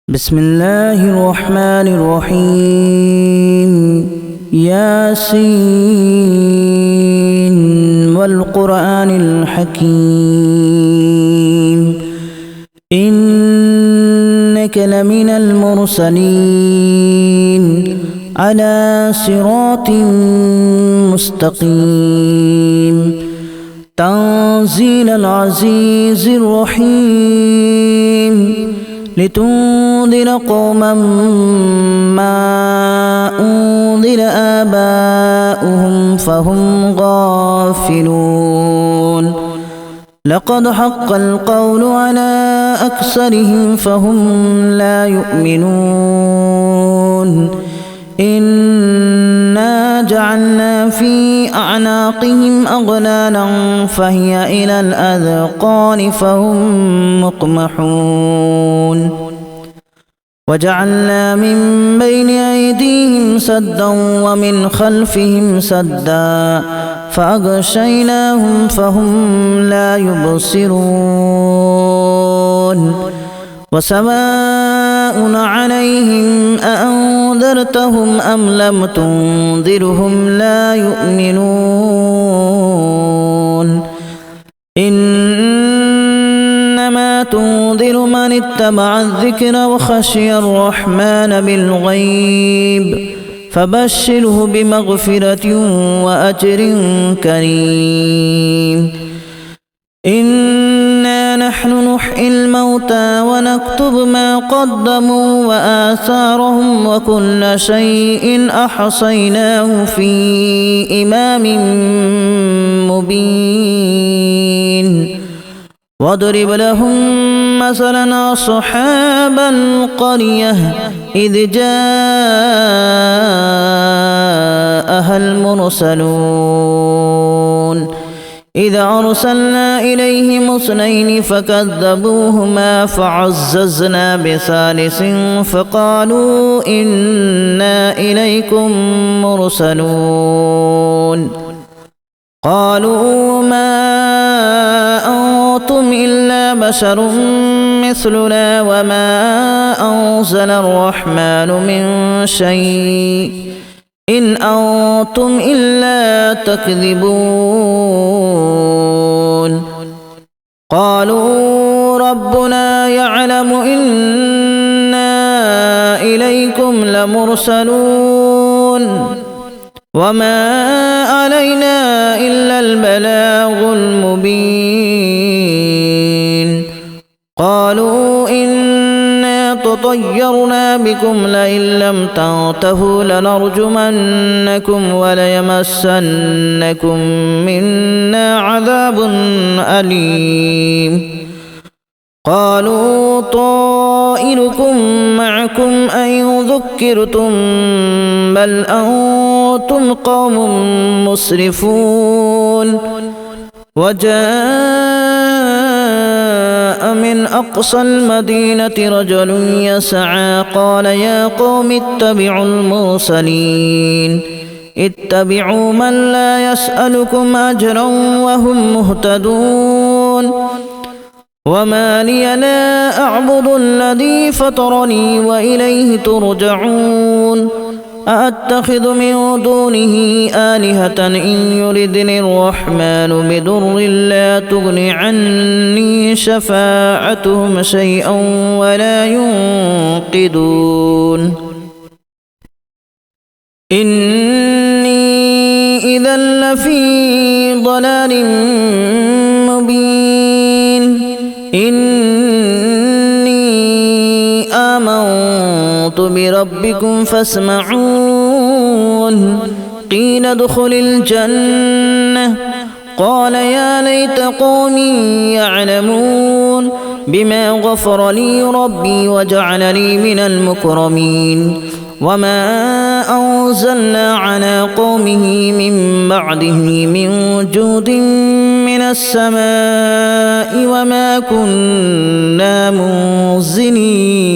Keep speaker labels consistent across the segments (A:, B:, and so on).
A: بسم الله الرحمن الرحيم ياسين والقرآن الحكيم إنك لمن المرسلين على صراط مستقيم تنزيل العزيز الرحيم لتنذر قوما ما أنذر آباؤهم فهم غافلون لقد حق القول على أكثرهم فهم لا يؤمنون إنا جعلنا في أعناقهم أغلالا فهي إلى الأذقان فهم مقمحون وجعلنا من بين أيديهم سدا ومن خلفهم سدا فأغشيناهم فهم لا يبصرون وسواء عليهم أأنذرتهم أم لم تنذرهم لا يؤمنون إنما تنذر من اتبع الذكر وخشي الرحمن بالغيب فبشره بمغفرة وأجر كريم إنا نحن نحيي الموتى ونكتب ما قدموا وآثارهم وكل شيء أحصيناه في إمام مبين واضرب لهم مثلا أصحاب القرية إذ جاءها المرسلون إذا أرسلنا إليهم اثنين فكذبوهما فعززنا بثالث فقالوا إنا إليكم مرسلون قالوا ما أنتم إلا بشر مثلنا وما أنزل الرحمن من شيء إن أنتم إلا تكذبون قالوا ربنا يعلم إنا إليكم لمرسلون وما علينا إلا البلاغ المبين قالوا إنا تطيرنا بكم لئن لم تنتهوا لنرجمنكم وليمسنكم منا عذاب أليم قالوا طائركم معكم أن ذكرتم بل أنتم قوم مسرفون وجاء من أقصى المدينة رجل يسعى قال يا قوم اتبعوا المرسلين اتبعوا من لا يسألكم أجرا وهم مهتدون وما لي لا أعبد الذي فطرني وإليه ترجعون أأتخذ من دونه آلهة إن يردني الرحمن بضر لا تغن عني شفاعتهم شيئا ولا ينقذون إني إذا لفي ضلال مبين إني آمنت بربكم فاسمعون قيل ادخل الجنة قال يا ليت قومي يعلمون بما غفر لي ربي وجعلني من المكرمين وما أنزلنا على قومه من بعده من جود من السماء وما كنا منزلين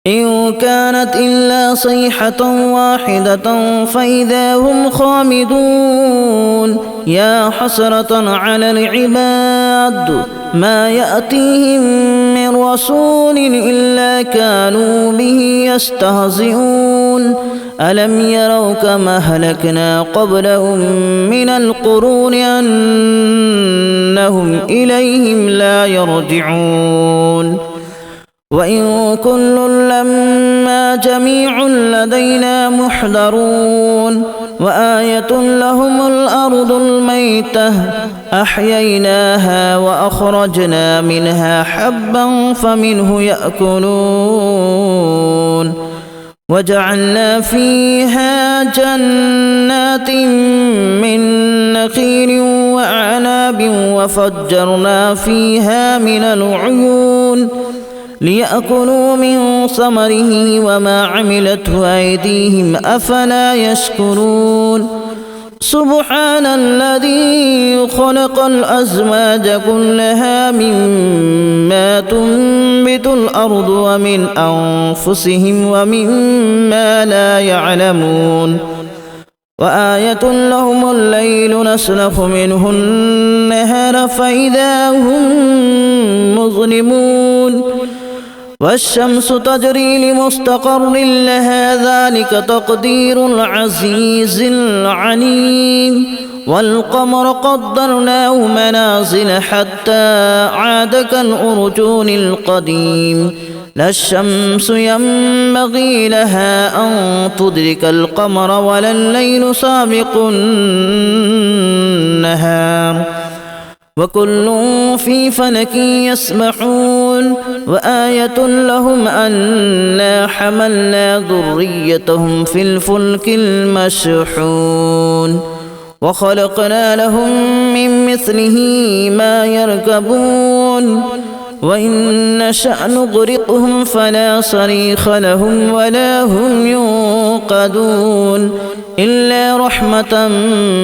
A: إن كانت إلا صيحة واحدة فإذا هم خامدون يا حسرة على العباد ما يأتيهم من رسول إلا كانوا به يستهزئون ألم يروا كما أهلكنا قبلهم من القرون أنهم إليهم لا يرجعون وإن كل لما جميع لدينا محضرون وآية لهم الأرض الميتة أحييناها وأخرجنا منها حبا فمنه يأكلون وجعلنا فيها جنات من نخيل وأعناب وفجرنا فيها من العيون ليأكلوا من ثمره وما عملته أيديهم أفلا يشكرون سبحان الذي خلق الأزواج كلها مما تنبت الأرض ومن أنفسهم ومما لا يعلمون وآية لهم الليل نسلخ منه النهار فإذا هم مظلمون والشمس تجري لمستقر لها ذلك تقدير العزيز العليم والقمر قدرناه منازل حتى عاد كالأرجون القديم لا الشمس ينبغي لها أن تدرك القمر ولا الليل سابق النهار وكل في فلك يسبحون وآية لهم أنا حملنا ذريتهم في الفلك المشحون وخلقنا لهم من مثله ما يركبون وإن نشأ نغرقهم فلا صريخ لهم ولا هم ينقذون إلا رحمة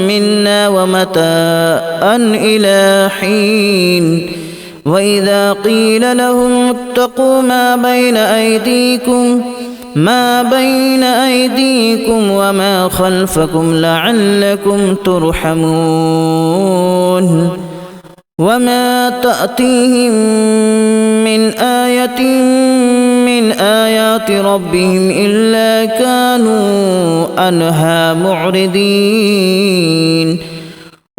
A: منا ومتاعا إلى حين وإذا قيل لهم اتقوا ما بين أيديكم وما خلفكم لعلكم ترحمون وما تأتيهم من آية من آيات ربهم إلا كانوا عنها معرضين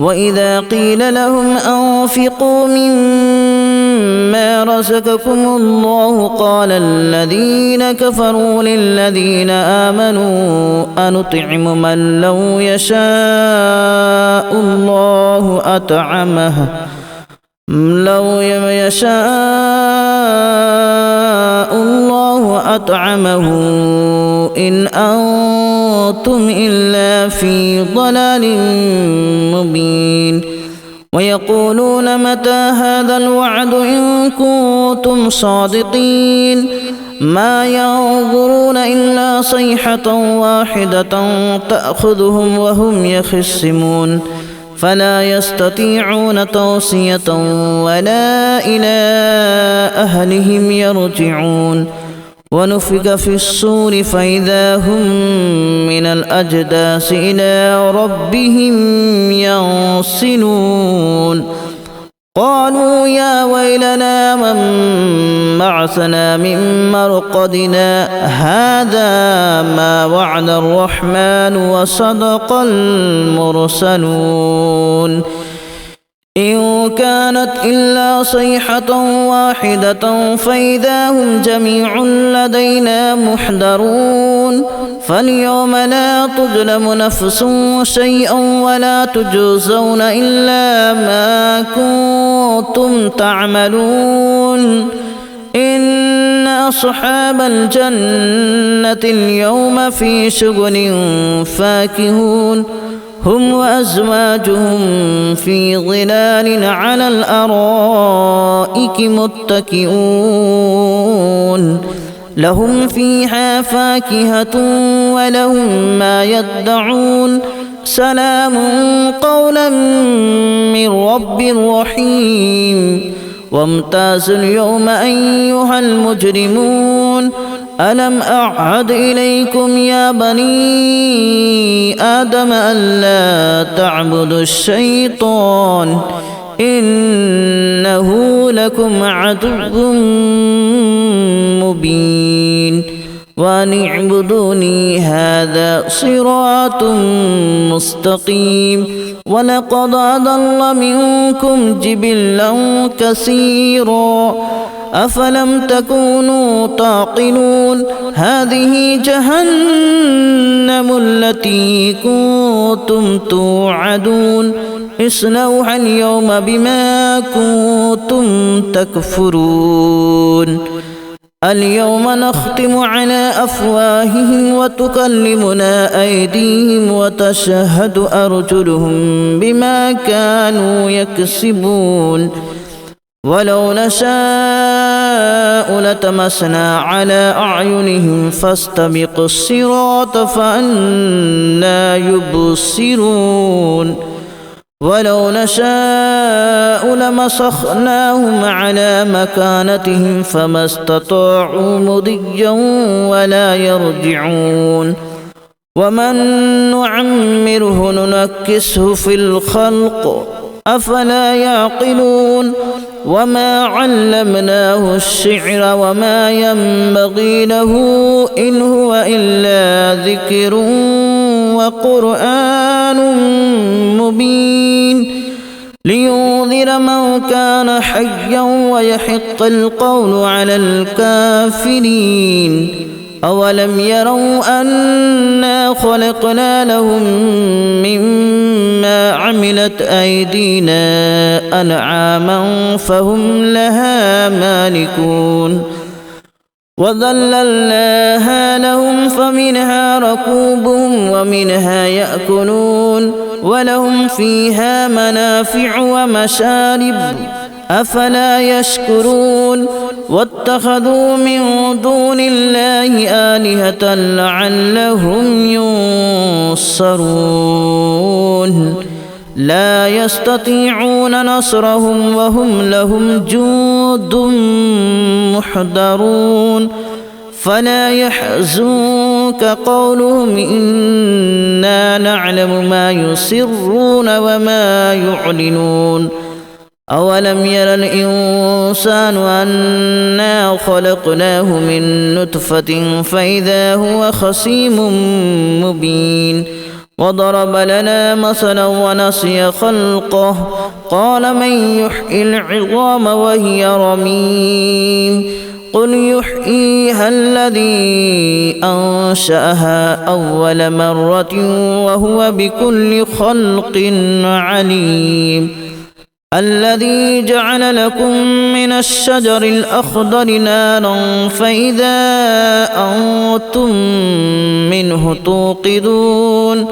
A: وإذا قيل لهم أنفقوا مما رزقكم الله قال الذين كفروا للذين آمنوا أنطعم من لو يشاء الله أطعمه إن أنتم إلا في ضلال مبين ويقولون متى هذا الوعد إن كنتم صادقين ما ينظرون إلا صيحة واحدة تأخذهم وهم يخصمون فلا يستطيعون توصية ولا إلى أهلهم يرجعون ونفخ في الصور فإذا هم من الأجداث إلى ربهم ينسلون قالوا يا ويلنا من بعثنا من مرقدنا هذا ما وعد الرحمن وصدق المرسلون إن كانت إلا صيحة واحدة فإذا هم جميع لدينا محضرون فاليوم لا تظلم نفس شيئا ولا تجزون إلا ما كنتم تعملون إن أصحاب الجنة اليوم في شغل فاكهون هم وأزواجهم في ظلال على الأرائك متكئون لهم فيها فاكهة ولهم ما يدعون سلام قولا من رب رحيم وامتازوا اليوم أيها المجرمون ألم أعهد إليكم يا بني آدم ألا تعبدوا الشيطان إنه لكم عدو مبين وأن اعبدوني هذا صراط مستقيم ولقد أضل منكم جبلا كثيرا أفلم تكونوا تعقلون هذه جهنم التي كنتم توعدون اصلوها اليوم بما كنتم تكفرون اليوم نختم على أفواههم وتكلمنا أيديهم وتشهد أرجلهم بما كانوا يكسبون ولو نشاء لتمسنا على أعينهم فاستبقوا الصراط فأنى يبصرون ولو نشاء لمسخناهم على مكانتهم فما استطاعوا مضيا ولا يرجعون ومن نعمره ننكسه في الخلق أفلا يعقلون وما علمناه الشعر وما ينبغي له إن هو إلا ذكر وقرآن مبين لينذر من كان حيا ويحق القول على الكافرين أولم يروا أنا خلقنا لهم مما عملت أيدينا أنعاما فهم لها مالكون وذللناها لهم فمنها ركوبهم ومنها يأكلون ولهم فيها منافع ومشارب أفلا يشكرون واتخذوا من دون الله آلهة لعلهم ينصرون لا يستطيعون نصرهم وهم لهم جند محضرون فلا يحزنك قولهم إنا نعلم ما يسرون وما يعلنون أولم ير الإنسان أنا خلقناه من نطفة فإذا هو خصيم مبين وضرب لنا مثلا ونسي خلقه قال من يحيي العظام وهي رميم قل يحييها الذي أنشأها أول مرة وهو بكل خلق عليم الذي جعل لكم من الشجر الأخضر نارا فإذا أنتم منه توقدون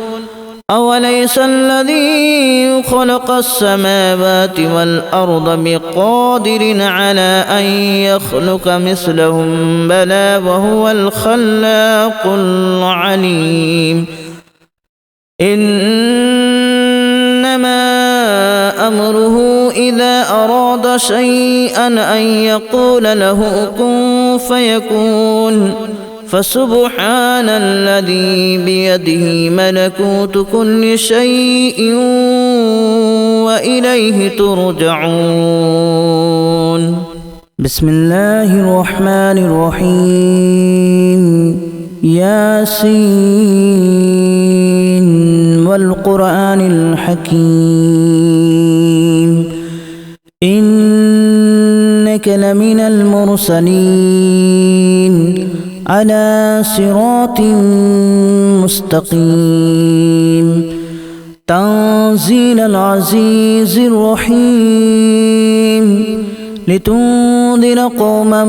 A: أوليس الذي خلق السماوات والأرض بقادر على أن يخلق مثلهم بلى وهو الخلاق العليم إنما أمره إذا أراد شيئا أن يقول له كن فيكون فسبحان الذي بيده ملكوت كل شيء وإليه ترجعون بسم الله الرحمن الرحيم ياسين والقرآن الحكيم إنك لمن المرسلين على صراط مستقيم تنزيل العزيز الرحيم لتنذر قوما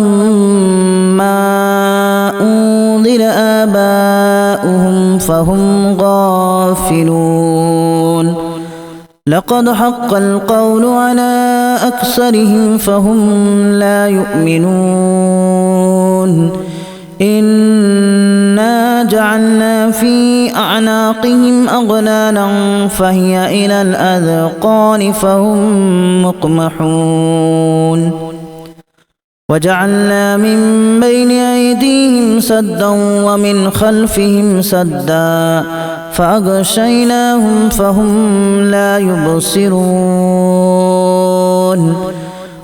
A: ما أنذر آباؤهم فهم غافلون لقد حق القول على أكثرهم فهم لا يؤمنون إنا جعلنا في أعناقهم أغلالا فهي إلى الأذقان فهم مقمحون وجعلنا من بين أيديهم سدا ومن خلفهم سدا فأغشيناهم فهم لا يبصرون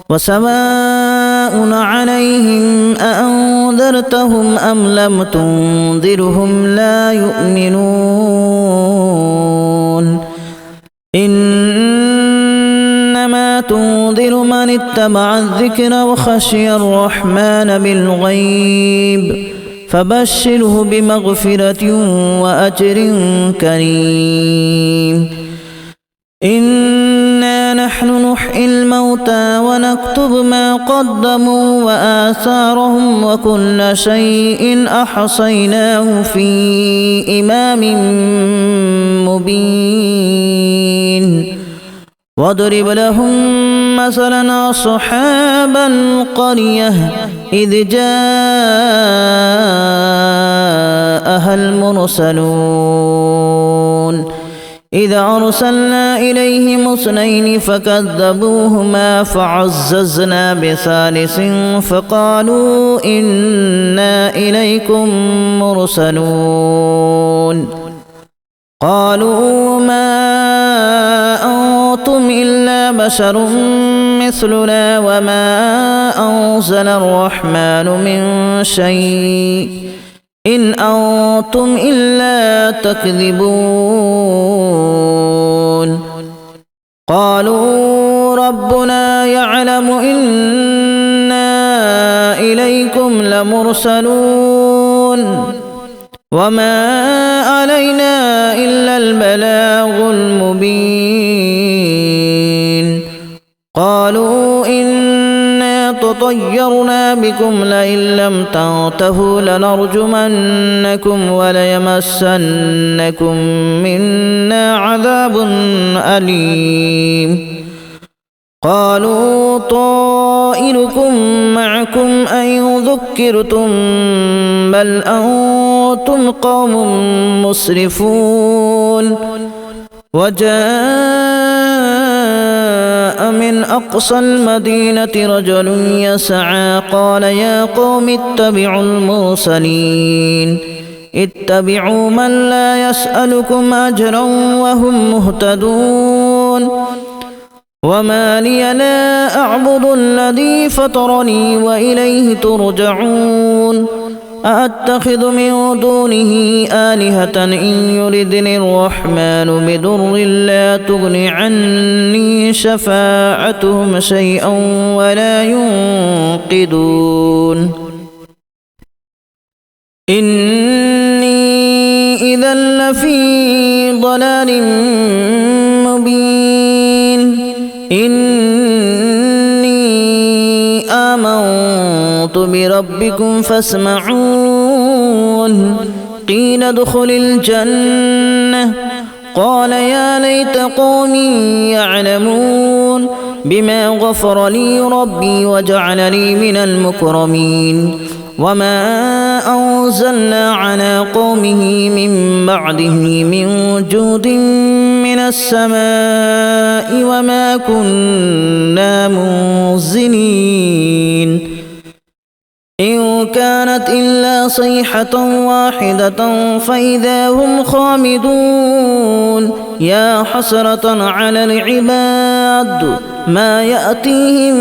A: وسواء عليهم أأنذرتهم أم لم تنذرهم لا يؤمنون إنما تنذر من اتبع الذكر وخشي الرحمن بالغيب فبشره بمغفرة وأجر كريم إنا نحن نحيي الموتى ونكتب ما قدموا وآثارهم وكل شيء أحصيناه في إمام مبين واضرب لهم مثلا أصحاب القرية إذ جاءها المرسلون إذ أرسلنا إليهم اثنين فكذبوهما فعززنا بثالث فقالوا إنا إليكم مرسلون قالوا ما أنتم إلا بشر مثلنا وما أنزل الرحمن من شيء إن أنتم إلا تكذبون قالوا ربنا يعلم إنا إليكم لمرسلون وما علينا إلا البلاغ المبين قالوا إنا تطيرنا بكم لئن لم تنتهوا لنرجمنكم وليمسنكم منا عذاب أليم قالوا طائركم معكم أئن ذكرتم بل أنتم قوم مسرفون وجاء من أقصى المدينة رجل يسعى قال يا قوم اتبعوا المرسلين اتبعوا من لا يسألكم أجرا وهم مهتدون وما لي لا أعبد الذي فطرني وإليه ترجعون أأتخذ من دونه آلهة إن يردني الرحمن بضر لا تغن عني شفاعتهم شيئا ولا ينقذون إني إذا لفي ضلال مبين إني آمنت بربكم فاسمعون قيل ادخل الجنة قال يا ليت قومي يعلمون بما غفر لي ربي وجعلني من المكرمين وما أنزلنا على قومه من بعده من جود من السماء وما كنا منزلين إن كانت إلا صيحة واحدة فإذا هم خامدون يا حسرة على العباد ما يأتيهم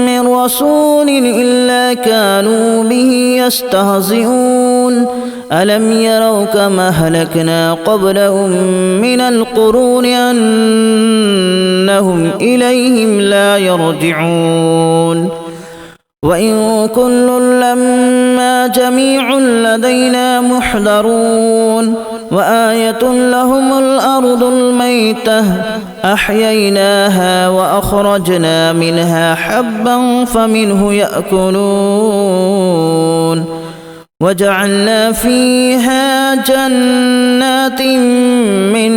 A: من رسول إلا كانوا به يستهزئون ألم يروا كما أهلكنا قبلهم من القرون أنهم إليهم لا يرجعون وإن كل لما جميع لدينا محضرون وآية لهم الأرض الميتة أحييناها وأخرجنا منها حبا فمنه يأكلون وجعلنا فيها جنات من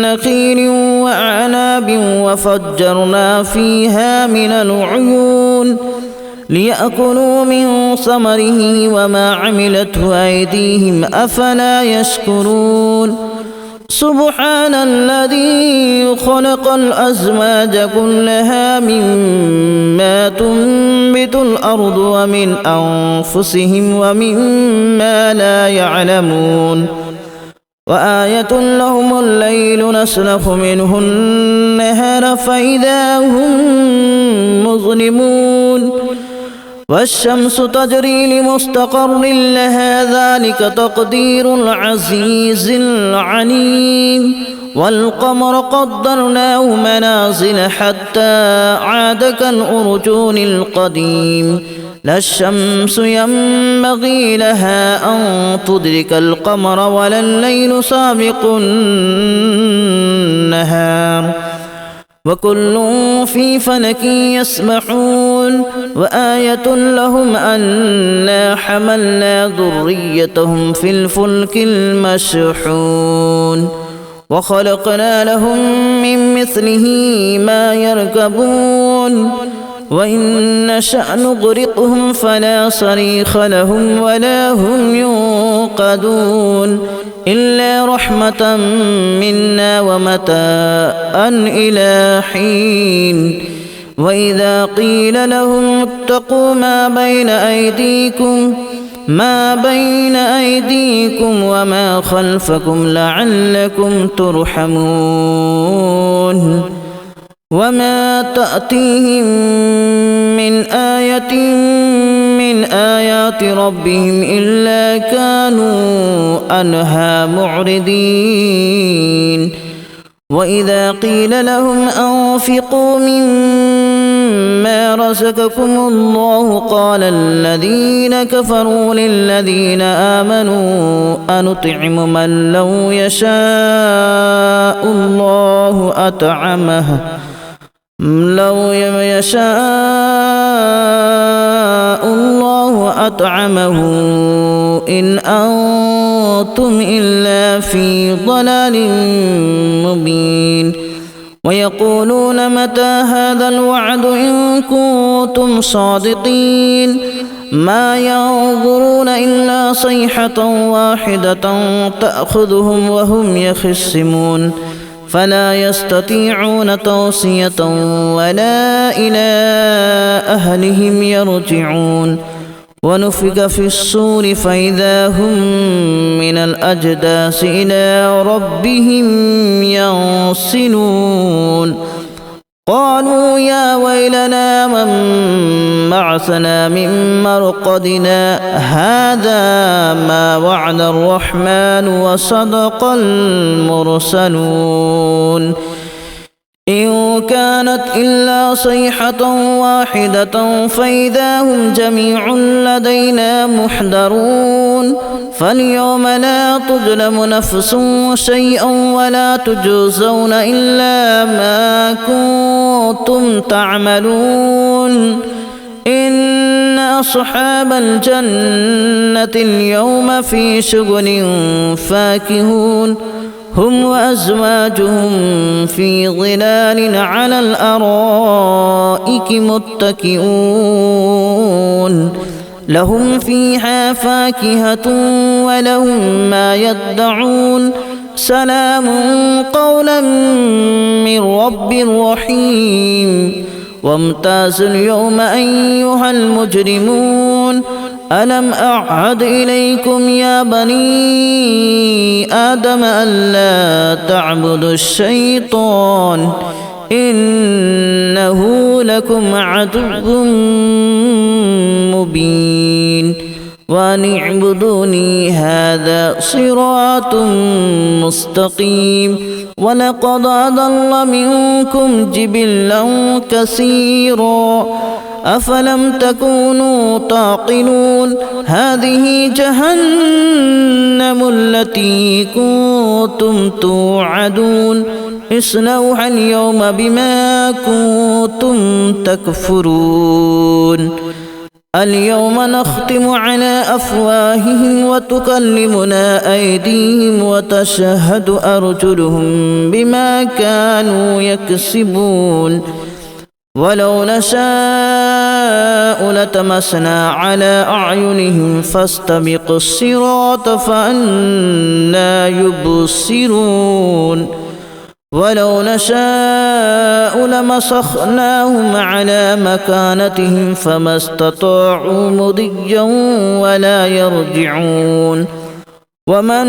A: نخيل وأعناب وفجرنا فيها من العيون ليأكلوا من ثمره وما عملته أيديهم أفلا يشكرون سبحان الذي خلق الأزواج كلها مما تنبت الأرض ومن أنفسهم ومما لا يعلمون وآية لهم الليل نسلخ منه النهار فإذا هم مظلمون والشمس تجري لمستقر لها ذلك تقدير العزيز العليم والقمر قدرناه منازل حتى عاد كالأرجون القديم لا الشمس ينبغي لها أن تدرك القمر ولا الليل سابق النهار وكل في فلك يسبحون وآية لهم أنا حملنا ذريتهم في الفلك المشحون وخلقنا لهم من مثله ما يركبون وإن نشأ نغرقهم فلا صريخ لهم ولا هم ينقذون إلا رحمة منا ومتاعا إلى حين وإذا قيل لهم اتقوا ما بين أيديكم وما خلفكم لعلكم ترحمون وما تأتيهم من آية من آيات ربهم إلا كانوا عنها معرضين وإذا قيل لهم أنفقوا مما رزقكم الله قال الذين كفروا للذين آمنوا أنطعم من لو يشاء الله أطعمه إن أنتم إلا في ضلال مبين ويقولون متى هذا الوعد إن كنتم صادقين ما ينظرون إلا صيحة واحدة تأخذهم وهم يخصمون فلا يستطيعون توصية ولا إلى أهلهم يرجعون ونفخ في الصور فإذا هم من الأجداث إلى ربهم ينسلون قالوا يا ويلنا من بعثنا من مرقدنا هذا ما وعد الرحمن وصدق المرسلون إن كانت إلا صيحة واحدة فإذا هم جميع لدينا محضرون فاليوم لا تظلم نفس شيئا ولا تجزون إلا ما كنتم تعملون إن أصحاب الجنة اليوم في شغل فاكهون هم وأزواجهم في ظلال على الأرائك متكئون لهم فيها فاكهة ولهم ما يدعون سلام قولا من رب رحيم وامتازوا اليوم أيها المجرمون ألم أعهد إليكم يا بني آدم ألا تعبدوا الشيطان إنه لكم عدو مبين وأن اعبدوني هذا صراط مستقيم ولقد أضل منكم جبلا كثيرا أفلم تكونوا تعقلون هذه جهنم التي كنتم توعدون اصلوها اليوم بما كنتم تكفرون اليوم نختم على أفواههم وتكلمنا أيديهم وتشهد أرجلهم بما كانوا يكسبون ولو نشاء لتمسنا على أعينهم فاستبقوا الصراط فأنى يبصرون ولو نشاء لمسخناهم على مكانتهم فما استطاعوا مضيا ولا يرجعون ومن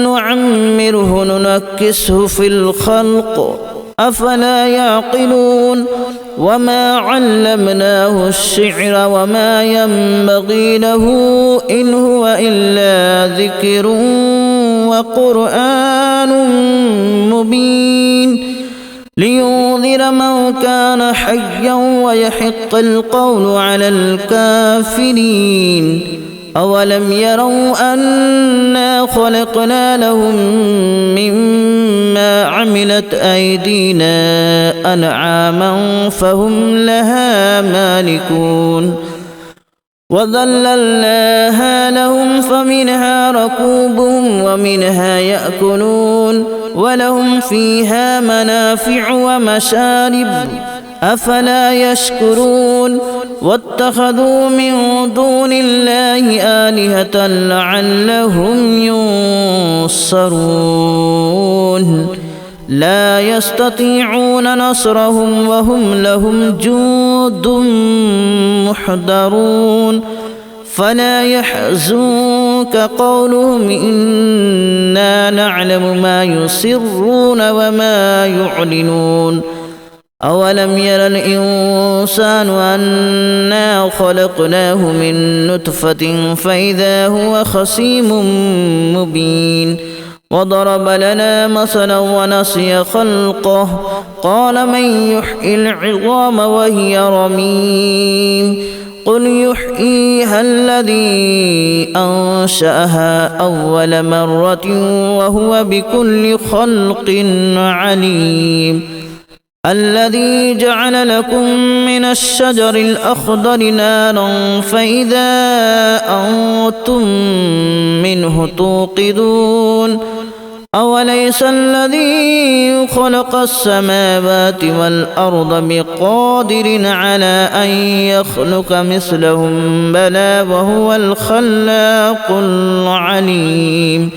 A: نعمره ننكسه في الخلق أفلا يعقلون وما علمناه الشعر وما ينبغي له إن هو إلا ذكر وقرآن مبين لينذر من كان حيا ويحق القول على الكافرين أولم يروا أنا خلقنا لهم مما عملت أيدينا أنعاما فهم لها مالكون وذللناها لهم فمنها ركوبهم ومنها يأكلون ولهم فيها منافع ومشارب أفلا يشكرون واتخذوا من دون الله آلهة لعلهم ينصرون لا يستطيعون نصرهم وهم لهم جند محضرون فلا يحزنك قولهم إنا نعلم ما يسرون وما يعلنون أولم ير الإنسان أنا خلقناه من نطفة فإذا هو خصيم مبين وضرب لنا مثلا ونسي خلقه قال من يحيي العظام وهي رميم قل يحييها الذي أنشأها أول مرة وهو بكل خلق عليم الذي جعل لكم من الشجر الأخضر نارا فإذا أنتم منه توقدون أوليس الذي خلق السماوات والأرض بقادر على أن يخلق مثلهم بلى وهو الخلاق العليم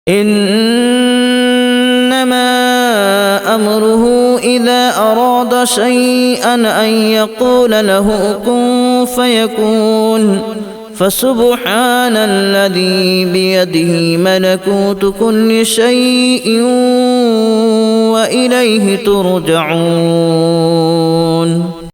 A: إنما أمره إذا أراد شيئا أن يقول له كن فيكون فسبحان الذي بيده ملكوت كل شيء وإليه ترجعون